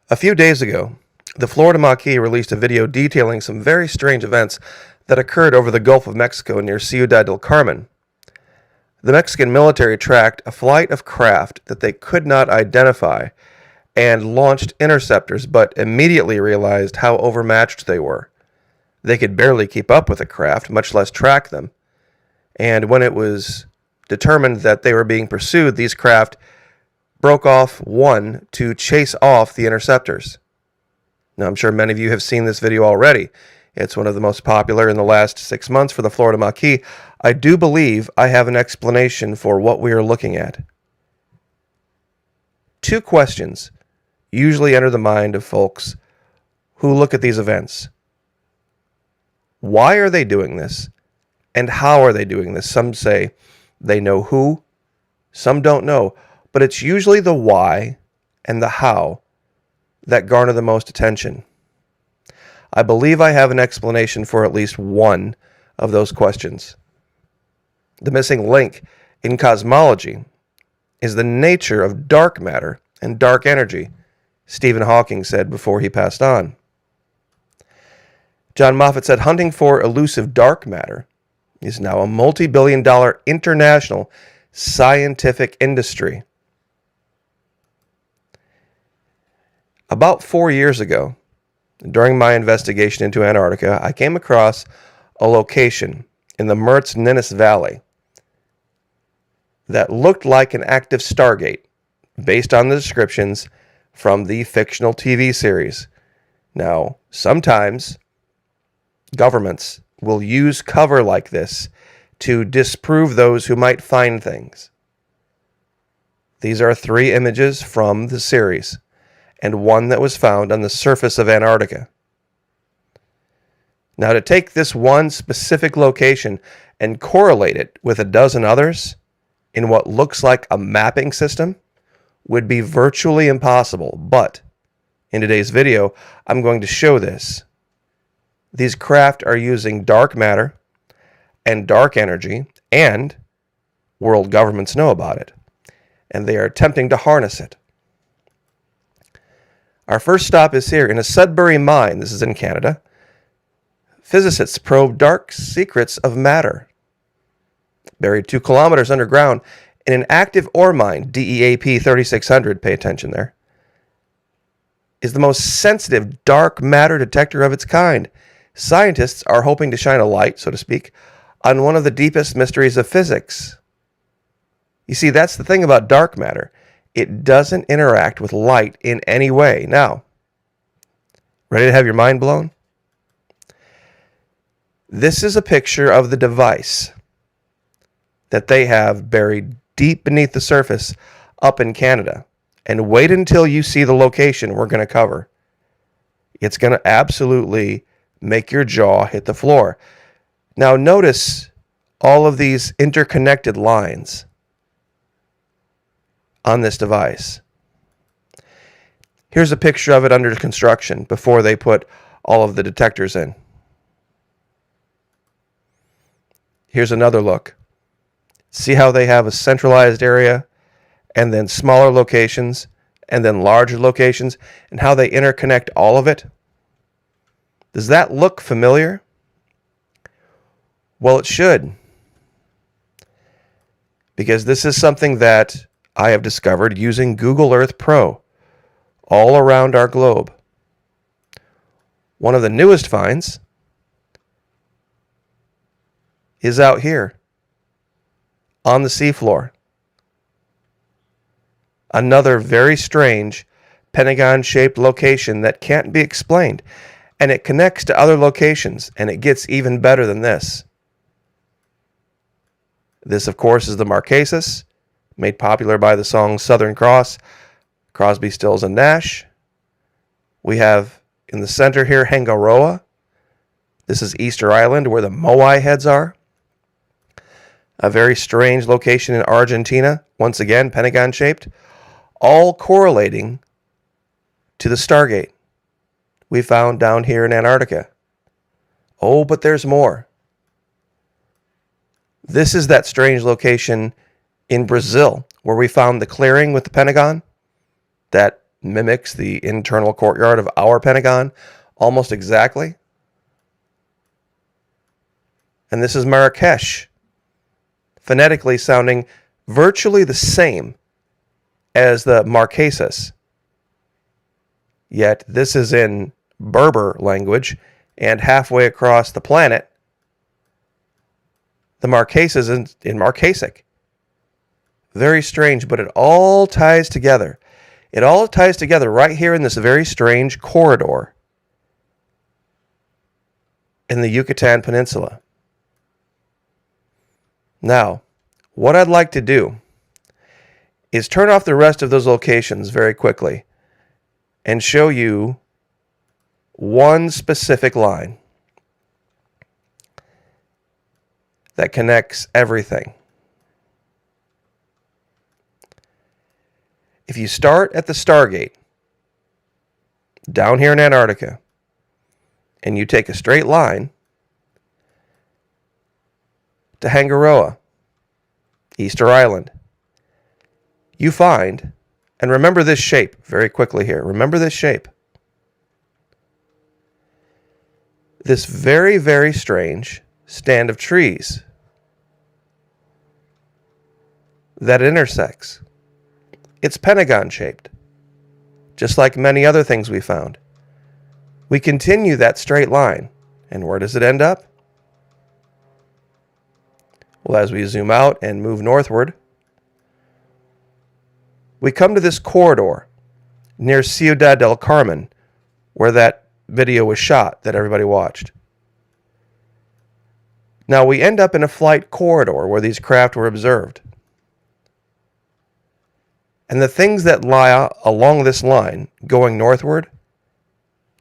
A few days ago, the Florida Maquis released a video detailing some very strange events that occurred over the Gulf of Mexico near Ciudad del Carmen. The Mexican military tracked a flight of craft that they could not identify and launched interceptors, but immediately realized how overmatched they were. They could barely keep up with the craft, much less track them. And when it was determined that they were being pursued, these craft broke off one to chase off the interceptors. Now, I'm sure many of you have seen this video already. It's one of the most popular in the last 6 months for the Florida Maquis. I do believe I have an explanation for what we are looking at. Two questions usually enter the mind of folks who look at these events. Why are they doing this? And how are they doing this? Some say they know who, some don't know, but it's usually the why and the how that garner the most attention. I believe I have an explanation for at least one of those questions. The missing link in cosmology is the nature of dark matter and dark energy, Stephen Hawking said before he passed on. John Moffat said hunting for elusive dark matter is now a multi-billion-dollar international scientific industry. About 4 years ago, during my investigation into Antarctica, I came across a location in the Mertz-Ninnis Valley that looked like an active Stargate, based on the descriptions from the fictional TV series. Now, sometimes governments will use cover like this to disprove those who might find things. These are 3 images from the series, and one that was found on the surface of Antarctica. Now, to take this one specific location and correlate it with a dozen others in what looks like a mapping system would be virtually impossible, but in today's video, I'm going to show this. These craft are using dark matter and dark energy, and world governments know about it, and they are attempting to harness it. Our first stop is here in a Sudbury mine. This is in Canada. Physicists probe dark secrets of matter. Buried 2 kilometers underground in an active ore mine, DEAP 3600, pay attention there, is the most sensitive dark matter detector of its kind. Scientists are hoping to shine a light, so to speak, on one of the deepest mysteries of physics. You see, that's the thing about dark matter. It doesn't interact with light in any way. Now, ready to have your mind blown? This is a picture of the device that they have buried deep beneath the surface up in Canada. And wait until you see the location we're going to cover. It's going to absolutely make your jaw hit the floor. Now notice all of these interconnected lines on this device. Here's a picture of it under construction before they put all of the detectors in. Here's another look. See how they have a centralized area and then smaller locations and then larger locations, and how they interconnect all of it? Does that look familiar? Well, it should. Because this is something that I have discovered using Google Earth Pro all around our globe. One of the newest finds is out here on the seafloor. Another very strange Pentagon-shaped location that can't be explained. And it connects to other locations, and it gets even better than this. This, of course, is the Marquesas, made popular by the song Southern Cross, Crosby, Stills, and Nash. We have in the center here Hangaroa. This is Easter Island, where the Moai heads are. A very strange location in Argentina, once again Pentagon-shaped, all correlating to the Stargate we found down here in Antarctica. Oh, but there's more. This is that strange location in Brazil where we found the clearing with the Pentagon, that mimics the internal courtyard of our Pentagon almost exactly. And this is Marrakesh, phonetically sounding virtually the same as the Marquesas. Yet this is in Berber language, and halfway across the planet, the Marquesas in Marquesic. Very strange, but it all ties together. It all ties together right here in this very strange corridor in the Yucatan Peninsula. Now, what I'd like to do is turn off the rest of those locations very quickly and show you one specific line that connects everything. If you start at the Stargate down here in Antarctica and you take a straight line to Hangaroa, Easter Island, you find, and remember this shape very quickly here, remember this shape. This very, very strange stand of trees that intersects. It's Pentagon shaped, just like many other things we found. We continue that straight line, and where does it end up? Well, as we zoom out and move northward, we come to this corridor near Ciudad del Carmen, where that video was shot that everybody watched. Now we end up in a flight corridor where these craft were observed. And the things that lie along this line going northward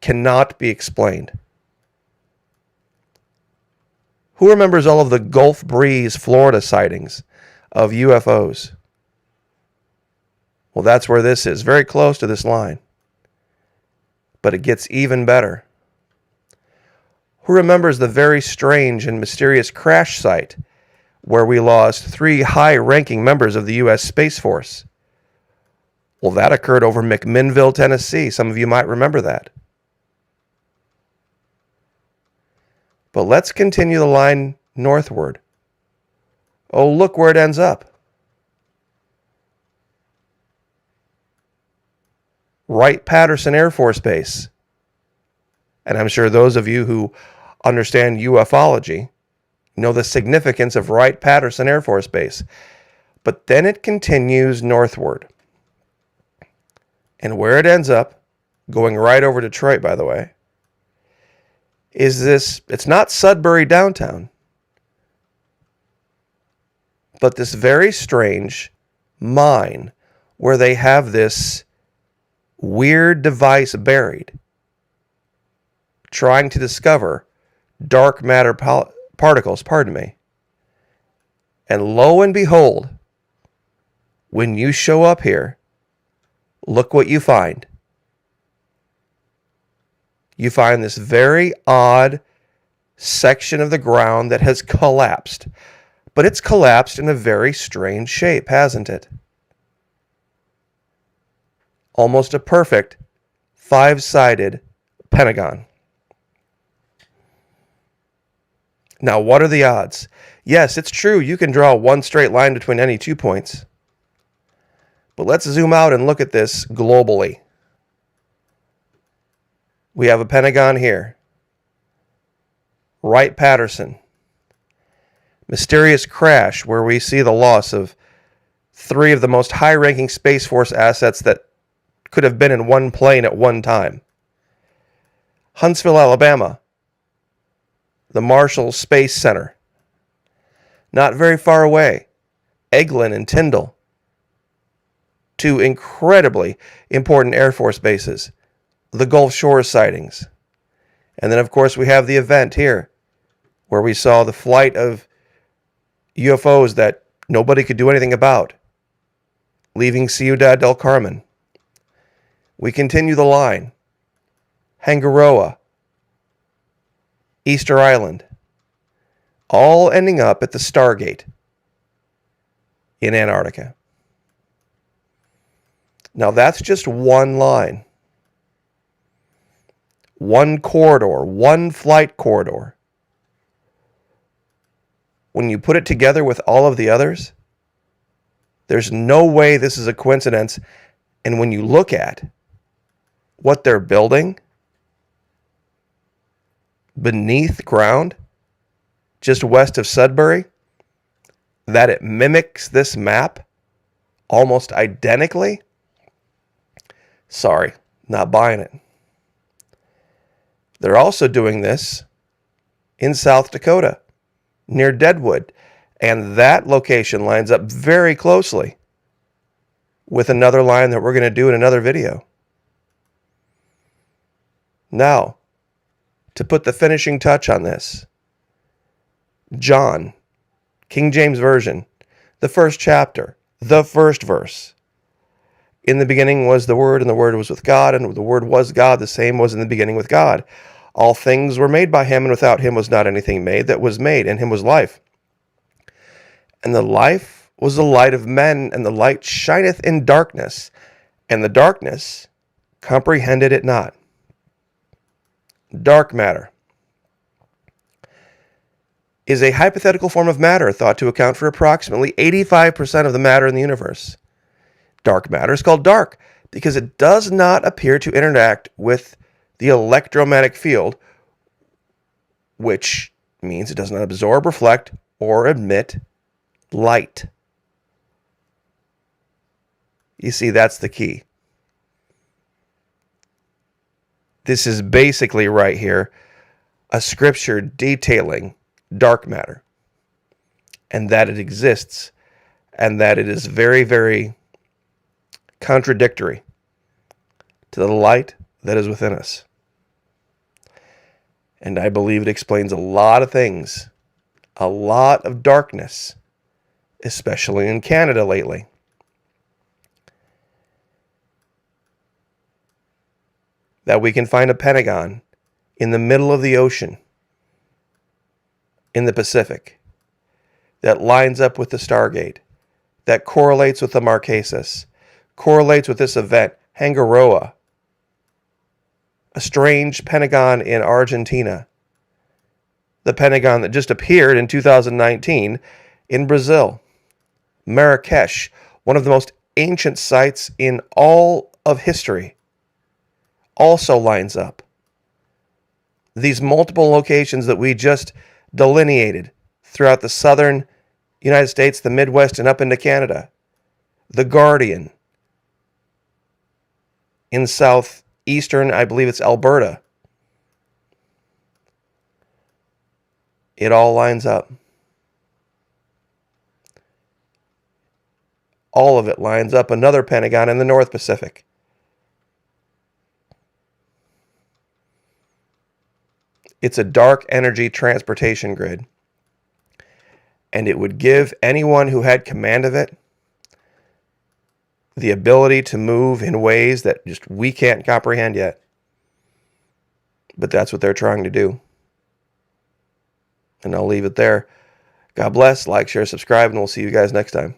cannot be explained. Who remembers all of the Gulf Breeze, Florida sightings of UFOs? Well, that's where this is, very close to this line. But it gets even better. Who remembers the very strange and mysterious crash site where we lost 3 high-ranking members of the U.S. Space Force? Well, that occurred over McMinnville, Tennessee. Some of you might remember that. But let's continue the line northward. Oh, look where it ends up. Wright-Patterson Air Force Base. And I'm sure those of you who understand ufology know the significance of Wright-Patterson Air Force Base. But then it continues northward. And where it ends up, going right over Detroit, by the way, is this, it's not Sudbury downtown, but this very strange mine where they have this weird device buried, trying to discover dark matter particles, And lo and behold, when you show up here, look what you find. You find this very odd section of the ground that has collapsed. But it's collapsed in a very strange shape, hasn't it? Almost a perfect 5-sided pentagon. Now, what are the odds? Yes, it's true, you can draw one straight line between any 2 points. But let's zoom out and look at this globally. We have a Pentagon here. Wright-Patterson. Mysterious crash where we see the loss of 3 of the most high-ranking Space Force assets that could have been in one plane at one time. Huntsville, Alabama. The Marshall Space Center. Not very far away, Eglin and Tyndall. 2 incredibly important Air Force bases. The Gulf Shore sightings. And then, of course, we have the event here where we saw the flight of UFOs that nobody could do anything about, leaving Ciudad del Carmen. We continue the line. Hangaroa, Easter Island, all ending up at the Stargate in Antarctica. Now that's just one line, one corridor, one flight corridor. When you put it together with all of the others, there's no way this is a coincidence. And when you look at what they're building beneath ground, just west of Sudbury, that it mimics this map almost identically, sorry, not buying it. They're also doing this in South Dakota, near Deadwood, and that location lines up very closely with another line that we're going to do in another video. Now, to put the finishing touch on this, John, King James Version, the first chapter, the first verse. In the beginning was the Word, and the Word was with God, and the Word was God. The same was in the beginning with God. All things were made by him, and without him was not anything made that was made. In him was life. And the life was the light of men, and the light shineth in darkness, and the darkness comprehended it not. Dark matter is a hypothetical form of matter thought to account for approximately 85% of the matter in the universe. Dark matter is called dark because it does not appear to interact with the electromagnetic field, which means it does not absorb, reflect, or emit light. You see, that's the key. This is basically right here a scripture detailing dark matter, and that it exists, and that it is very, very contradictory to the light that is within us. And I believe it explains a lot of things, a lot of darkness, especially in Canada lately. That we can find a Pentagon in the middle of the ocean in the Pacific that lines up with the Stargate, that correlates with the Maquis, correlates with this event, Hangaroa, a strange Pentagon in Argentina, the Pentagon that just appeared in 2019 in Brazil, Marrakesh, one of the most ancient sites in all of history, also lines up. These multiple locations that we just delineated throughout the southern United States, the Midwest, and up into Canada. The Guardian in southeastern, I believe it's Alberta. It all lines up. All of it lines up. Another Pentagon in the North Pacific. It's a dark energy transportation grid. And it would give anyone who had command of it the ability to move in ways that just we can't comprehend yet. But that's what they're trying to do. And I'll leave it there. God bless, like, share, subscribe, and we'll see you guys next time.